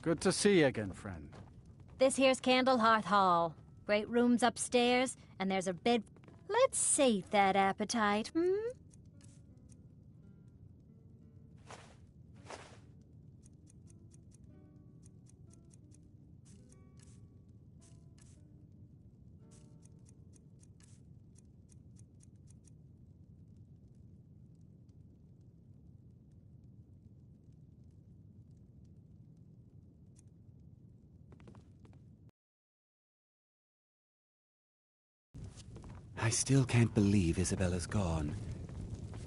Good to see you again, friend. This here's Candlehearth Hall. Great rooms upstairs, and there's a bed. Let's sate that appetite, I still can't believe Isabella's gone.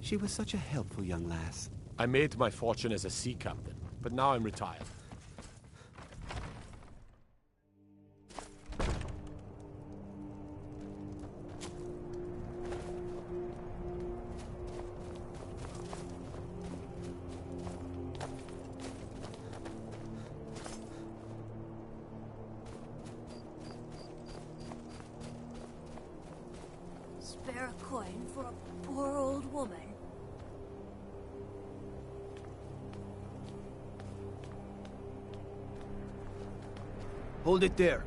She was such a helpful young lass. I made my fortune as a sea captain, but now I'm retired. Spare a coin for a poor old woman. Hold it there.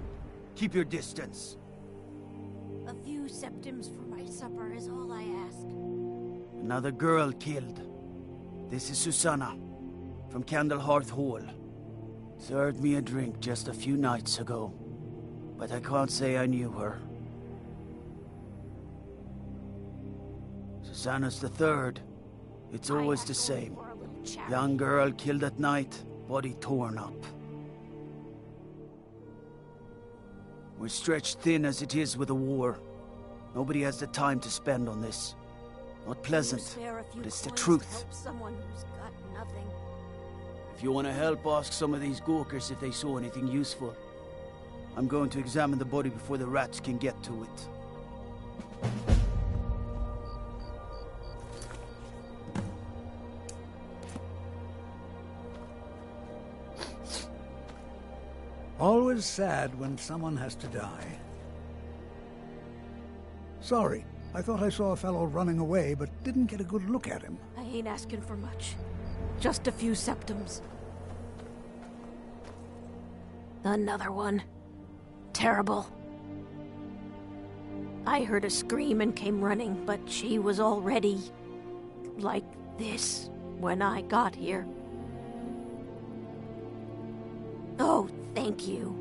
Keep your distance. A few septims for my supper is all I ask. Another girl killed. This is Susanna, from Candlehearth Hall. Served me a drink just a few nights ago, but I can't say I knew her. Susanna's the third. It's always the same. Young girl killed at night, body torn up. We're stretched thin as it is with the war. Nobody has the time to spend on this. Not pleasant, but it's the truth. Someone who's got nothing. If you want to help, ask some of these gawkers if they saw anything useful. I'm going to examine the body before the rats can get to it. Always sad when someone has to die. Sorry, I thought I saw a fellow running away, but didn't get a good look at him. I ain't asking for much. Just a few septims. Another one. Terrible. I heard a scream and came running, but she was already like this when I got here. Oh, thank you.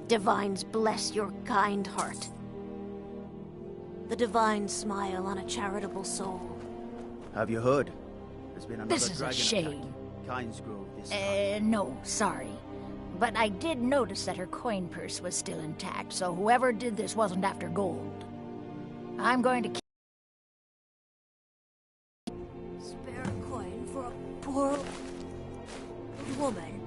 Divines bless your kind heart. The divine smile on a charitable soul. Have you heard? There's been another This is a dragon shame. attack. Kinesgrove this time. No, sorry. But I did notice that her coin purse was still intact, so whoever did this wasn't after gold. I'm going to keep... Spare a coin for a poor woman.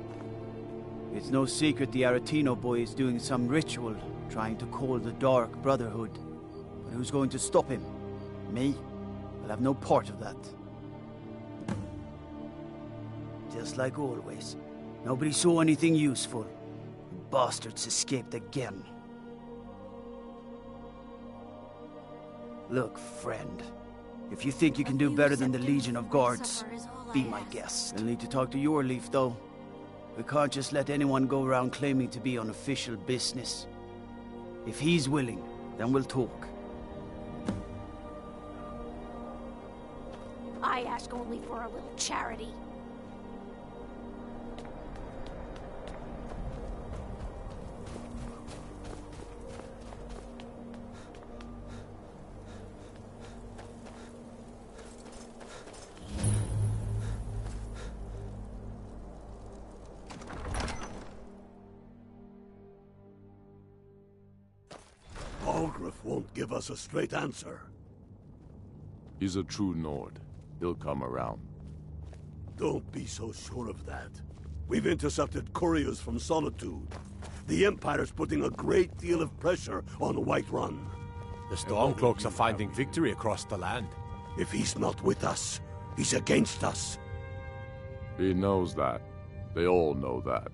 It's no secret the Aretino boy is doing some ritual, trying to call the Dark Brotherhood. But who's going to stop him? Me? I'll have no part of that. Just like always. Nobody saw anything useful. The bastards escaped again. Look, friend. If you think you can do better than the Legion of Guards, be my guest. You'll need to talk to your Leaf, though. We can't just let anyone go around claiming to be on official business. If he's willing, then we'll talk. I ask only for a little charity. Algrif won't give us a straight answer. He's a true Nord. He'll come around. Don't be so sure of that. We've intercepted couriers from Solitude. The Empire's putting a great deal of pressure on Whiterun. The Stormcloaks are finding victory across the land. If he's not with us, he's against us. He knows that. They all know that.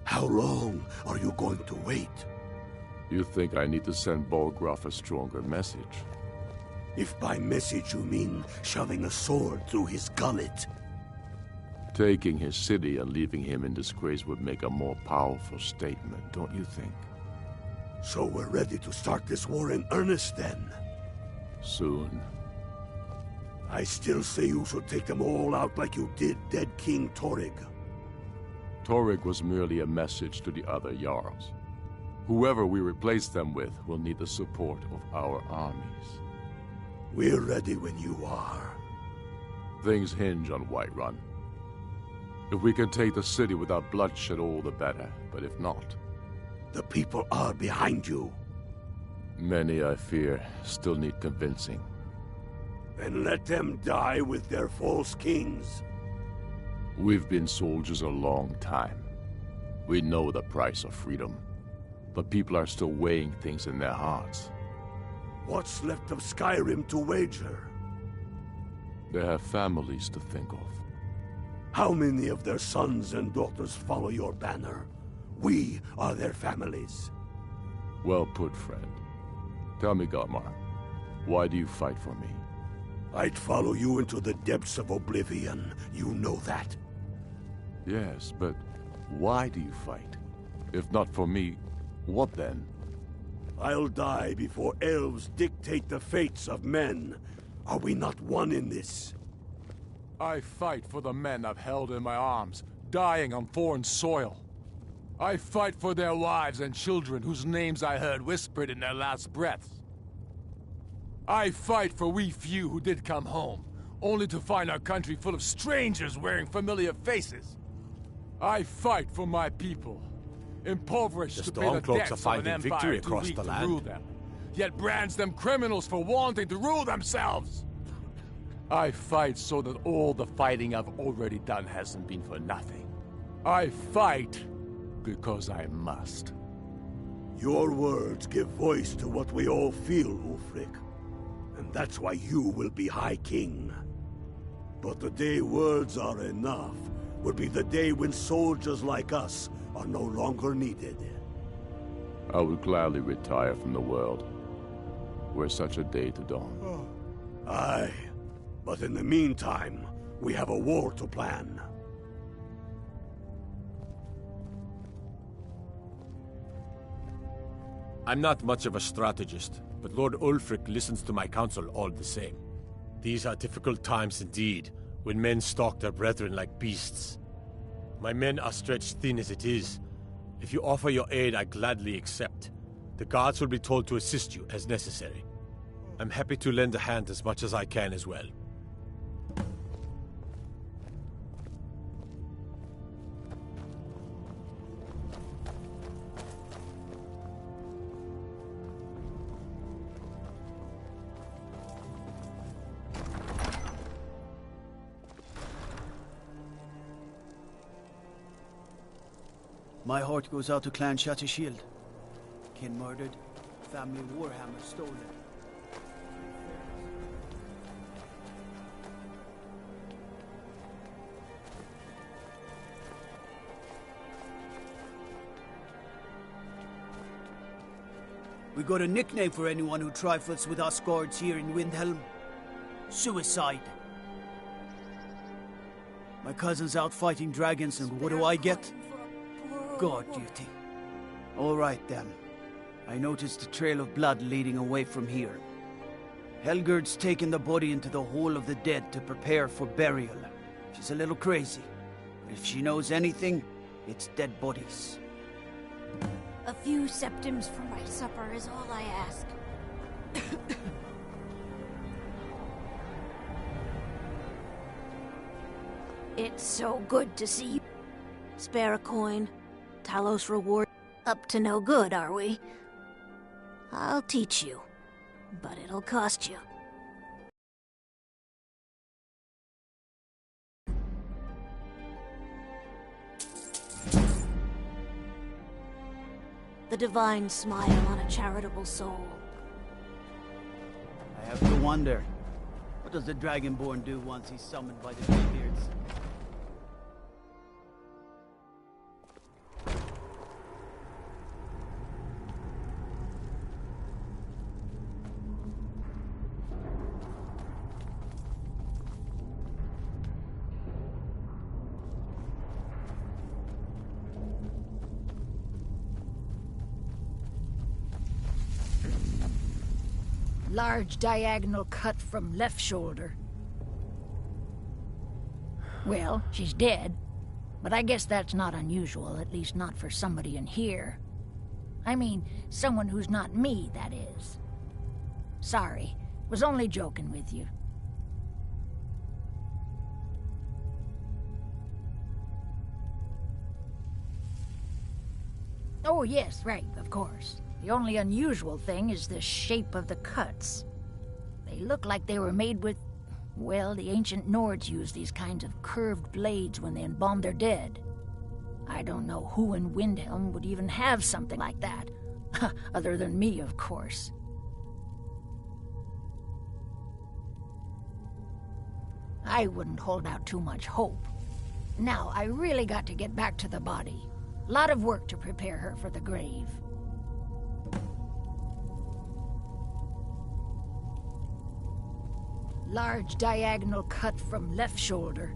How long are you going to wait? You think I need to send Bolgraf a stronger message? If by message you mean shoving a sword through his gullet. Taking his city and leaving him in disgrace would make a more powerful statement, don't you think? So we're ready to start this war in earnest then? Soon. I still say you should take them all out like you did dead King Torrig. Torrig was merely a message to the other Jarls. Whoever we replace them with will need the support of our armies. We're ready when you are. Things hinge on Whiterun. If we can take the city without bloodshed, all the better. But if not... The people are behind you. Many, I fear, still need convincing. Then let them die with their false kings. We've been soldiers a long time. We know the price of freedom. But people are still weighing things in their hearts. What's left of Skyrim to wager? They have families to think of. How many of their sons and daughters follow your banner? We are their families. Well put, friend. Tell me, Galmar, why do you fight for me? I'd follow you into the depths of oblivion. You know that. Yes, but why do you fight? If not for me, what then? I'll die before elves dictate the fates of men. Are we not one in this? I fight for the men I've held in my arms, dying on foreign soil. I fight for their wives and children whose names I heard whispered in their last breaths. I fight for we few who did come home, only to find our country full of strangers wearing familiar faces. I fight for my people, impoverished to pay the debts of an empire too weak to rule them, yet brands them criminals for wanting to rule themselves. I fight so that all the fighting I've already done hasn't been for nothing. I fight because I must. Your words give voice to what we all feel, Ulfric. And that's why you will be High King. But the day words are enough will be the day when soldiers like us are no longer needed. I would gladly retire from the world, were such a day to dawn. Aye, but in the meantime, we have a war to plan. I'm not much of a strategist, but Lord Ulfric listens to my counsel all the same. These are difficult times indeed, when men stalk their brethren like beasts. My men are stretched thin as it is. If you offer your aid, I gladly accept. The guards will be told to assist you as necessary. I'm happy to lend a hand as much as I can as well. My heart goes out to Clan Shattershield. Kin murdered, family warhammer stolen. We got a nickname for anyone who trifles with us guards here in Windhelm. Suicide. My cousin's out fighting dragons, and what do I get? Guard duty. All right, then. I noticed a trail of blood leading away from here. Helgerd's taken the body into the Hall of the Dead to prepare for burial. She's a little crazy, but if she knows anything, it's dead bodies. A few septims for my supper is all I ask. It's so good to see you. Spare a coin. Talos reward. Up to no good, are we? I'll teach you, but it'll cost you. The divine smile on a charitable soul. I have to wonder, what does the Dragonborn do once he's summoned by the Greybeards? Large diagonal cut from left shoulder. Well, she's dead. But I guess that's not unusual, at least not for somebody in here. I mean, someone who's not me, that is. Sorry, was only joking with you. Oh yes, right, of course. The only unusual thing is the shape of the cuts. They look like they were made with... Well, the ancient Nords used these kinds of curved blades when they embalmed their dead. I don't know who in Windhelm would even have something like that. Other than me, of course. I wouldn't hold out too much hope. Now, I really got to get back to the body. A lot of work to prepare her for the grave. Large diagonal cut from left shoulder.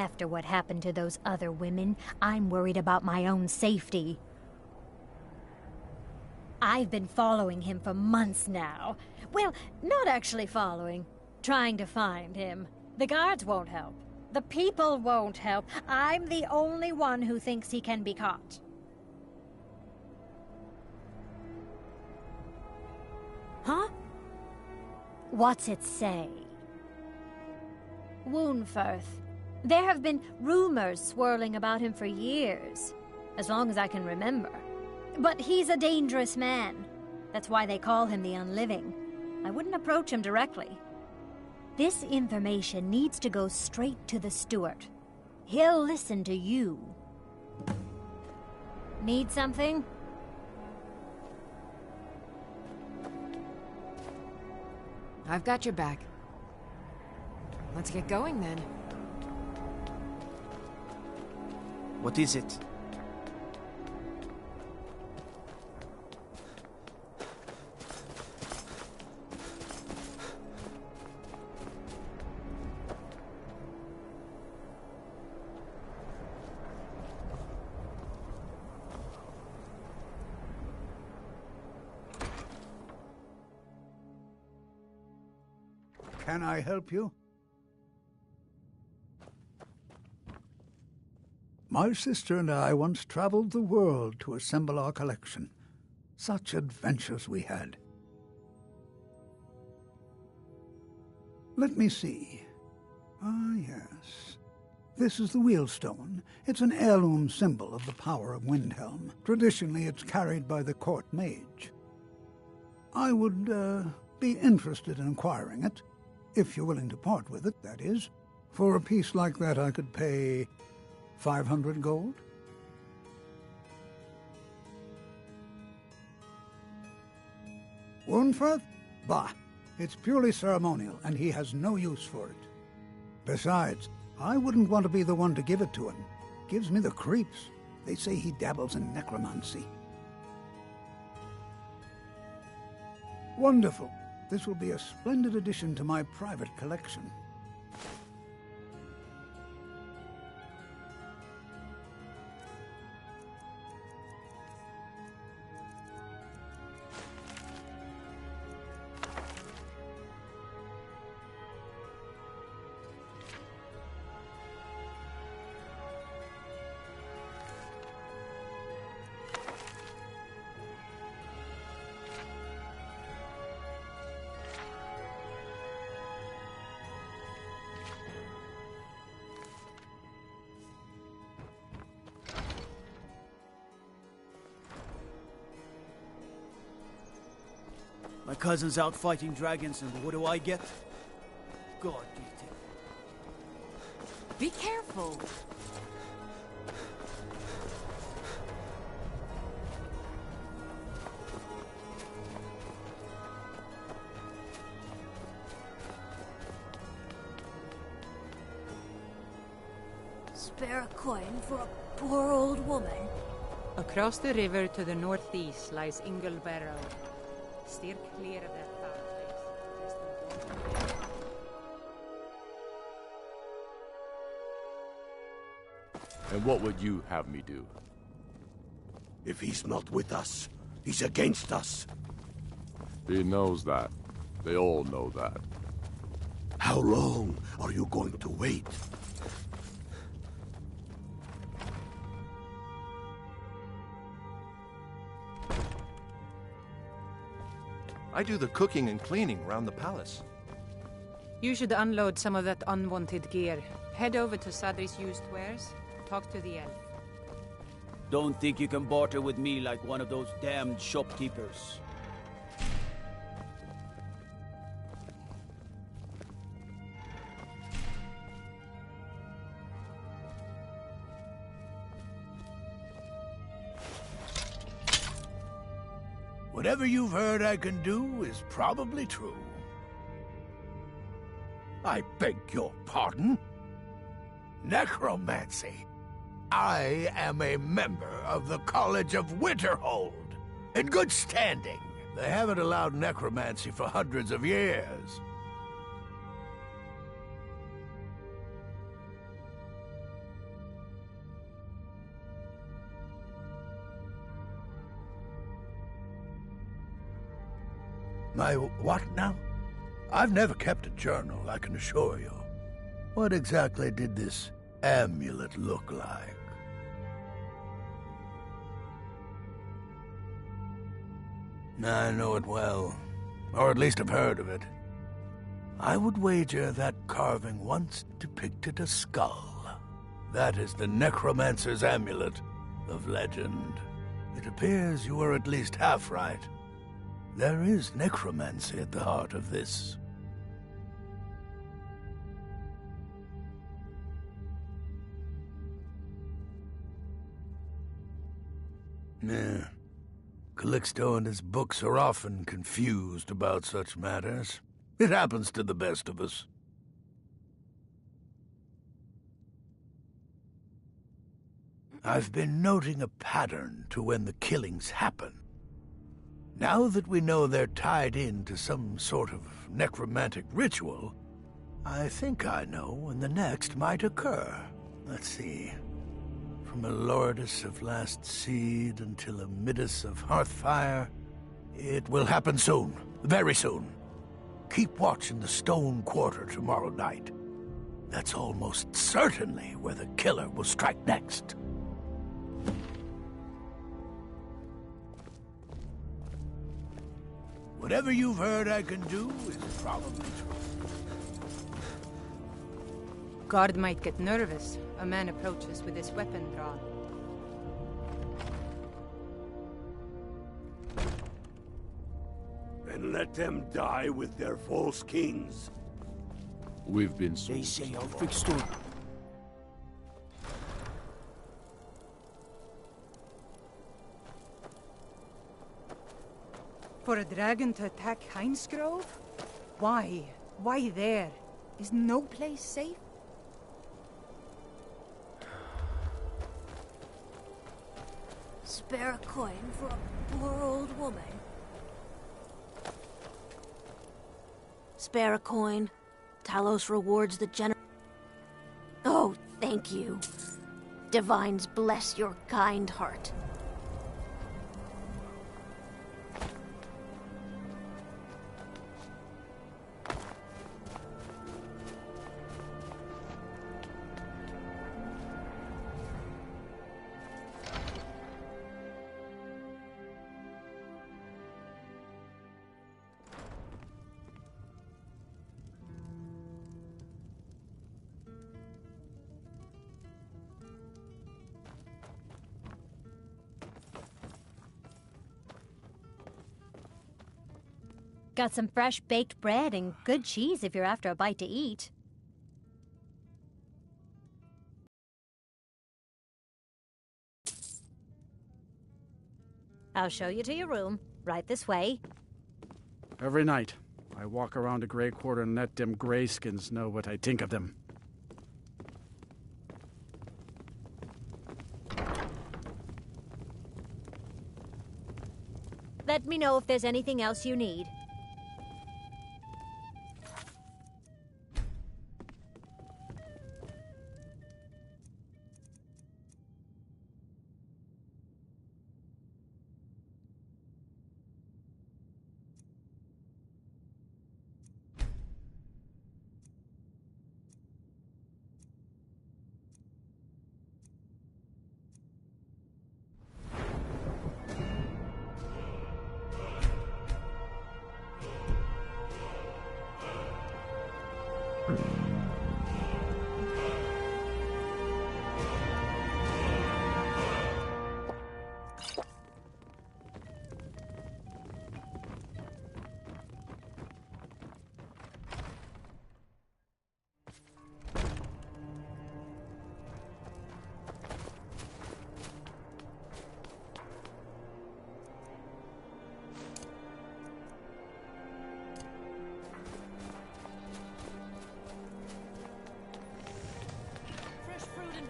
After what happened to those other women, I'm worried about my own safety. I've been following him for months now. Well, not actually following. Trying to find him. The guards won't help. The people won't help. I'm the only one who thinks he can be caught. Huh? What's it say? Woundfirth. There have been rumors swirling about him for years. As long as I can remember. But he's a dangerous man. That's why they call him the Unliving. I wouldn't approach him directly. This information needs to go straight to the steward. He'll listen to you. Need something? I've got your back. Let's get going then. What is it? Can I help you? My sister and I once traveled the world to assemble our collection. Such adventures we had. Let me see. Ah, yes. This is the Wheelstone. It's an heirloom symbol of the power of Windhelm. Traditionally, it's carried by the court mage. I would, be interested in acquiring it. If you're willing to part with it, that is. For a piece like that, I could pay 500 gold. Woundfirth? Bah! It's purely ceremonial, and he has no use for it. Besides, I wouldn't want to be the one to give it to him. Gives me the creeps. They say he dabbles in necromancy. Wonderful. This will be a splendid addition to my private collection. My cousin's out fighting dragons, and what do I get? God, do you think? Be careful. Spare a coin for a poor old woman. Across the river to the northeast lies Inglebarrow. Steer clear of that foul place. And what would you have me do? If he's not with us, he's against us. He knows that. They all know that. How long are you going to wait? I do the cooking and cleaning around the palace. You should unload some of that unwanted gear. Head over to Sadri's used wares. Talk to the elf. Don't think you can barter with me like one of those damned shopkeepers. Whatever you've heard I can do is probably true. I beg your pardon? Necromancy. I am a member of the College of Winterhold, in good standing. They haven't allowed necromancy for hundreds of years. My what now? I've never kept a journal, I can assure you. What exactly did this amulet look like? I know it well, or at least I've heard of it. I would wager that carving once depicted a skull. That is the necromancer's amulet of legend. It appears you were at least half right. There is necromancy at the heart of this. Yeah. Calixto and his books are often confused about such matters. It happens to the best of us. I've been noting a pattern to when the killings happen. Now that we know they're tied into some sort of necromantic ritual, I think I know when the next might occur. Let's see. From a Lordus of Last Seed until a Midas of Hearthfire, it will happen soon, very soon. Keep watch in the Stone Quarter tomorrow night. That's almost certainly where the killer will strike next. Whatever you've heard I can do is probably true. Guard might get nervous. A man approaches with his weapon drawn. And let them die with their false kings. We've been so... They say I'll fix it. For a dragon to attack Heinsgrove? Why? Why there? Is no place safe? Spare a coin for a poor old woman. Spare a coin. Talos rewards the Oh, thank you. Divines bless your kind heart. Got some fresh baked bread and good cheese if you're after a bite to eat. I'll show you to your room. Right this way. Every night, I walk around the Grey Quarter and let them greyskins know what I think of them. Let me know if there's anything else you need.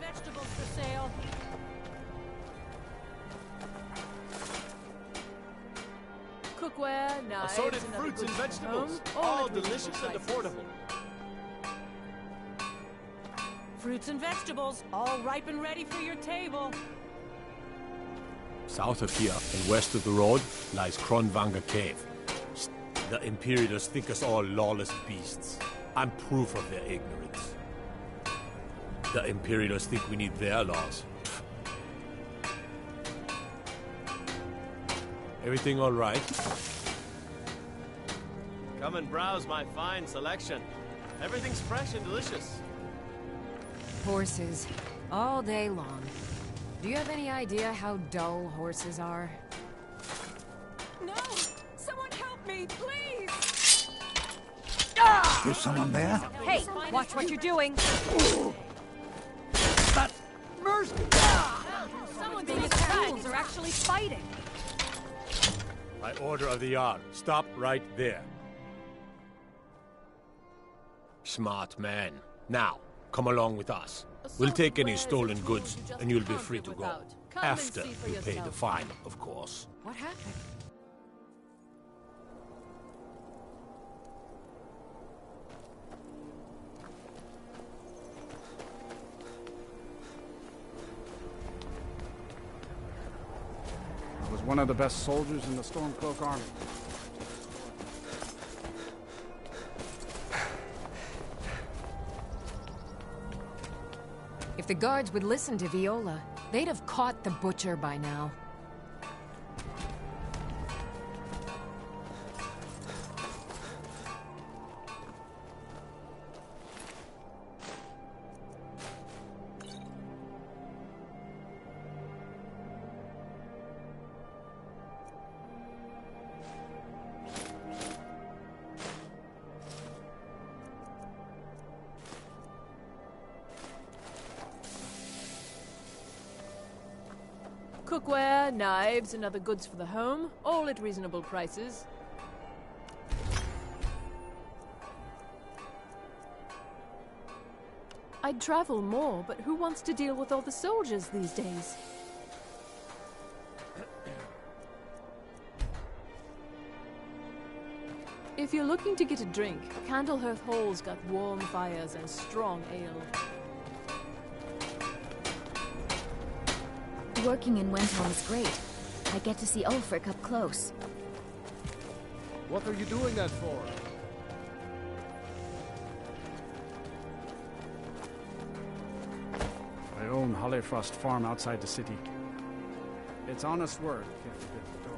Vegetables for sale. Cookware, knives, Assorted fruits and vegetables, all delicious and affordable. Fruits and vegetables, all ripe and ready for your table. South of here and west of the road lies Kronvanga Cave. The Imperials think us all lawless beasts. I'm proof of their ignorance. The Imperials think we need their laws. Everything all right? Come and browse my fine selection. Everything's fresh and delicious. Horses. All day long. Do you have any idea how dull horses are? No! Someone help me, please! Is someone there? Hey, watch what you're doing. That mercy! Someone these fools are actually fighting. By order of the Jarl, stop right there. Smart man. Now, come along with us. We'll take any stolen goods, and you'll be free to go. After you pay the fine, of course. What happened? I was one of the best soldiers in the Stormcloak army. If the guards would listen to Viola, they'd have caught the butcher by now. Cookware, knives, and other goods for the home, all at reasonable prices. I'd travel more, but who wants to deal with all the soldiers these days? If you're looking to get a drink, Candlehearth Hall's got warm fires and strong ale. Working in Windhelm is great. I get to see Ulfric up close. What are you doing that for? I own Hollifrost Farm outside the city. It's honest work if you get the dough.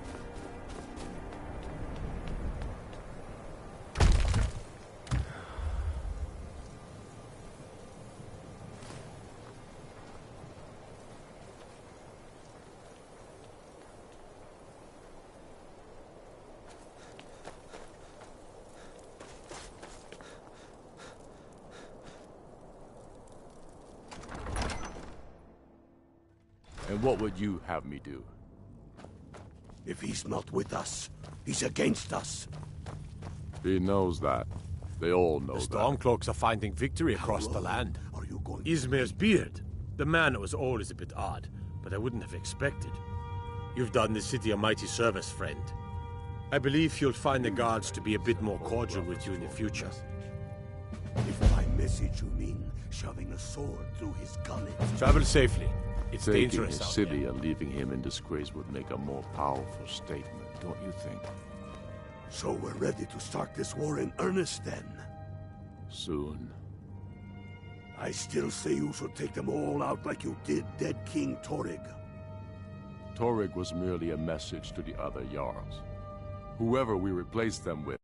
And what would you have me do? If he's not with us, he's against us. He knows that. They all know The that. Stormcloaks are finding victory across the land. Ismir's beard. The man was always a bit odd, but I wouldn't have expected. You've done the city a mighty service, friend. I believe you'll find the guards to be a bit more cordial with you in the future. If by message you mean shoving a sword through his gullet. Travel safely. It's Taking dangerous his out city there. and leaving him in disgrace would make a more powerful statement, don't you think? So we're ready to start this war in earnest then? Soon. I still say you should take them all out like you did dead King Torrig. Torrig was merely a message to the other Jarls. Whoever we replace them with